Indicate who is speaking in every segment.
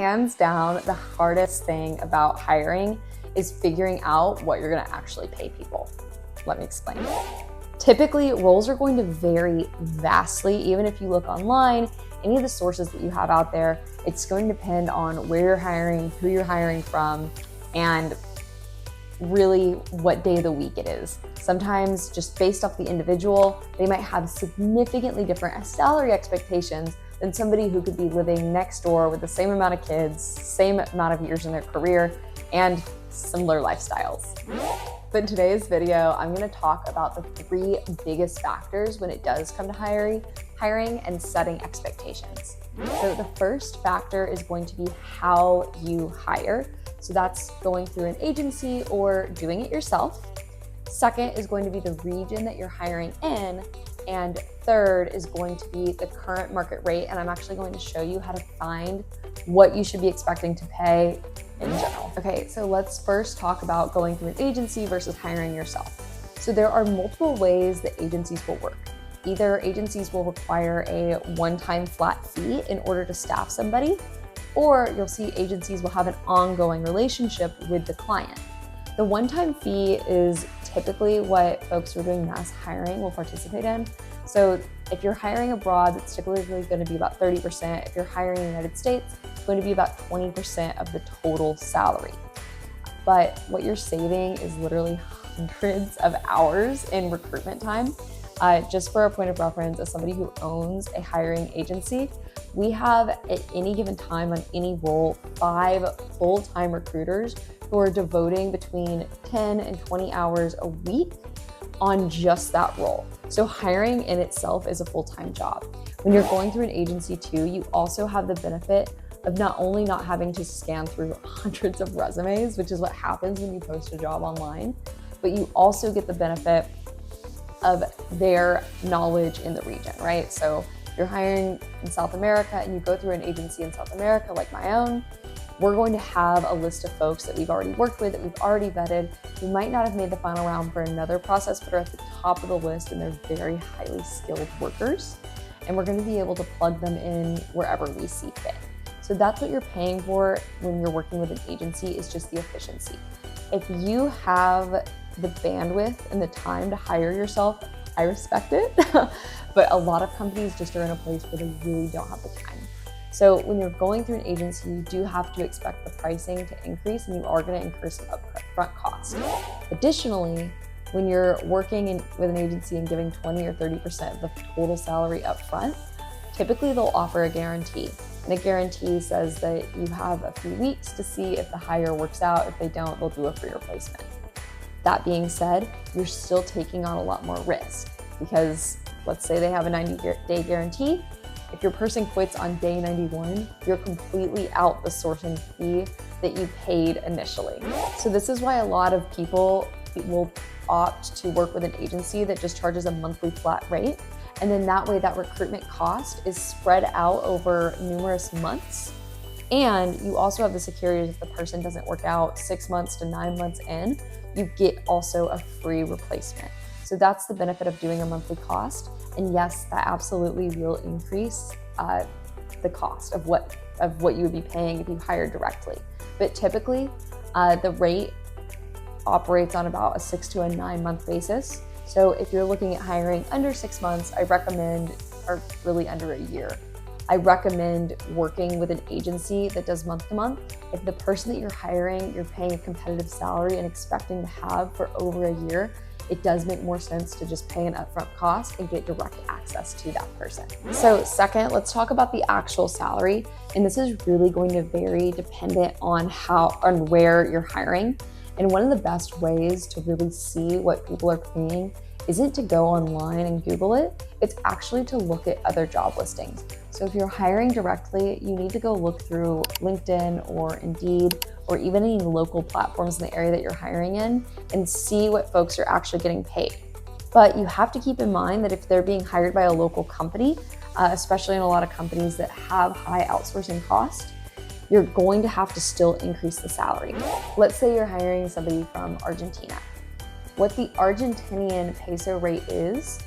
Speaker 1: hands down, the hardest thing about hiring is figuring out what you're gonna actually pay people. Let me explain. Typically, roles are going to vary vastly. Even if you look online, any of the sources that you have out there, it's going to depend on where you're hiring, who you're hiring from, and really what day of the week it is. Sometimes just based off the individual, they might have significantly different salary expectations than somebody who could be living next door with the same amount of kids, same amount of years in their career, and similar lifestyles. But in today's video, I'm going to talk about the 3 biggest factors when it does come to hiring and setting expectations. So the first factor is going to be how you hire. So that's going through an agency or doing it yourself. Second is going to be the region that you're hiring in. And third is going to be the current market rate. And I'm actually going to show you how to find what you should be expecting to pay in general. Okay, so let's first talk about going through an agency versus hiring yourself. So there are multiple ways that agencies will work. Either agencies will require a one-time flat fee in order to staff somebody, or you'll see agencies will have an ongoing relationship with the client. The one-time fee is typically what folks who are doing mass hiring will participate in. So if you're hiring abroad, it's typically going to be about 30%. If you're hiring in the United States, it's going to be about 20% of the total salary. But what you're saving is literally hundreds of hours in recruitment time. Just for a point of reference, as somebody who owns a hiring agency, we have at any given time on any role 5 full-time recruiters who are devoting between 10 and 20 hours a week on just that role. So hiring in itself is a full-time job. When you're going through an agency too, you also have the benefit of not only not having to scan through hundreds of resumes, which is what happens when you post a job online, but you also get the benefit of their knowledge in the region, right? So if you're hiring in South America and you go through an agency in South America like my own, we're going to have a list of folks that we've already worked with, that we've already vetted, who might not have made the final round for another process, but are at the top of the list and they're very highly skilled workers. And we're going to be able to plug them in wherever we see fit. So that's what you're paying for when you're working with an agency, is just the efficiency. If you have the bandwidth and the time to hire yourself, I respect it, but a lot of companies just are in a place where they really don't have the time. So when you're going through an agency, you do have to expect the pricing to increase, and you are going to incur some upfront costs. Additionally, when you're working with an agency and giving 20 or 30% of the total salary upfront, typically they'll offer a guarantee. And a guarantee says that you have a few weeks to see if the hire works out. If they don't, they'll do a free replacement. That being said, you're still taking on a lot more risk, because let's say they have a 90-day guarantee. If your person quits on day 91, you're completely out the sourcing fee that you paid initially. So this is why a lot of people will opt to work with an agency that just charges a monthly flat rate. And then that way that recruitment cost is spread out over numerous months. And you also have the security if the person doesn't work out 6 months to 9 months in, you get also a free replacement. So that's the benefit of doing a monthly cost. And yes, that absolutely will increase the cost of what you would be paying if you hired directly. But typically, the rate operates on about a 6 to a 9 month basis. So if you're looking at hiring under 6 months, I recommend, or really under a year, I recommend working with an agency that does month to month. If the person that you're hiring, you're paying a competitive salary and expecting to have for over a year, it does make more sense to just pay an upfront cost and get direct access to that person. So second, let's talk about the actual salary. And this is really going to vary dependent on where you're hiring. And one of the best ways to really see what people are paying isn't to go online and Google it. It's actually to look at other job listings. So if you're hiring directly, you need to go look through LinkedIn or Indeed, or even any local platforms in the area that you're hiring in, and see what folks are actually getting paid. But you have to keep in mind that if they're being hired by a local company, especially in a lot of companies that have high outsourcing costs, you're going to have to still increase the salary. Let's say you're hiring somebody from Argentina. What the Argentinian peso rate is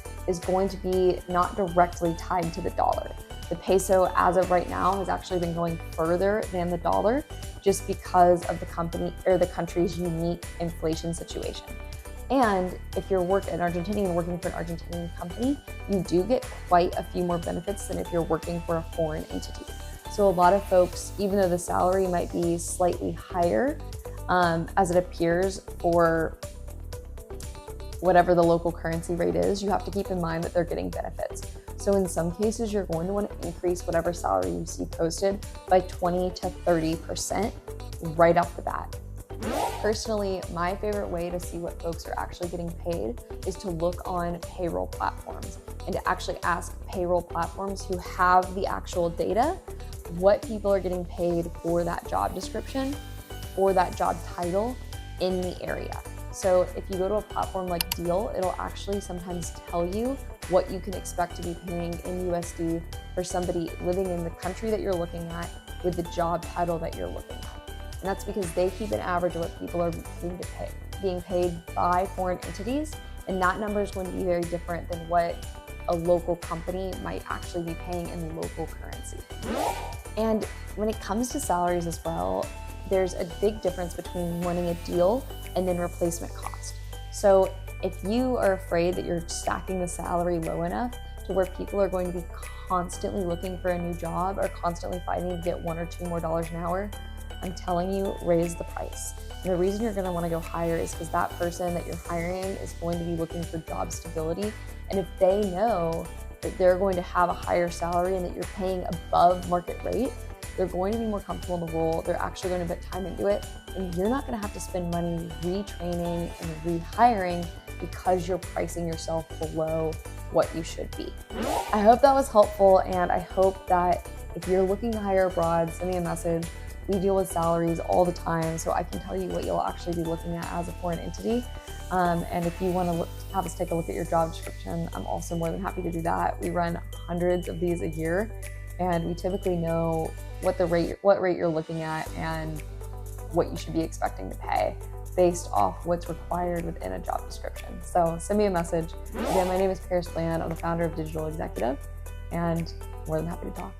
Speaker 1: going to be not directly tied to the dollar. The peso, as of right now, has actually been going further than the dollar just because of the company or the country's unique inflation situation. And if you're an Argentinian working for an Argentinian company, you do get quite a few more benefits than if you're working for a foreign entity. So a lot of folks, even though the salary might be slightly higher, as it appears for whatever the local currency rate is, you have to keep in mind that they're getting benefits. So in some cases, you're going to want to increase whatever salary you see posted by 20 to 30% right off the bat. Personally, my favorite way to see what folks are actually getting paid is to look on payroll platforms and to actually ask payroll platforms who have the actual data what people are getting paid for that job description or that job title in the area. So if you go to a platform like Deal, it'll actually sometimes tell you what you can expect to be paying in USD for somebody living in the country that you're looking at with the job title that you're looking at. And that's because they keep an average of what people are being paid by foreign entities, and that number is going to be very different than what a local company might actually be paying in the local currency. And when it comes to salaries as well, there's a big difference between winning a deal and then replacement cost. So if you are afraid that you're stacking the salary low enough to where people are going to be constantly looking for a new job or constantly fighting to get $1 or $2 more an hour, I'm telling you, raise the price. And the reason you're going to want to go higher is because that person that you're hiring is going to be looking for job stability. And if they know that they're going to have a higher salary and that you're paying above market rate, they're going to be more comfortable in the role. They're actually going to put time into it. And you're not going to have to spend money retraining and rehiring because you're pricing yourself below what you should be. I hope that was helpful. And I hope that if you're looking to hire abroad, send me a message. We deal with salaries all the time, so I can tell you what you'll actually be looking at as a foreign entity. And if you want to have us take a look at your job description, I'm also more than happy to do that. We run hundreds of these a year, and we typically know what rate you're looking at and what you should be expecting to pay based off what's required within a job description. So send me a message. Again, my name is Paris Bland. I'm the founder of Digital Executive, and more than happy to talk.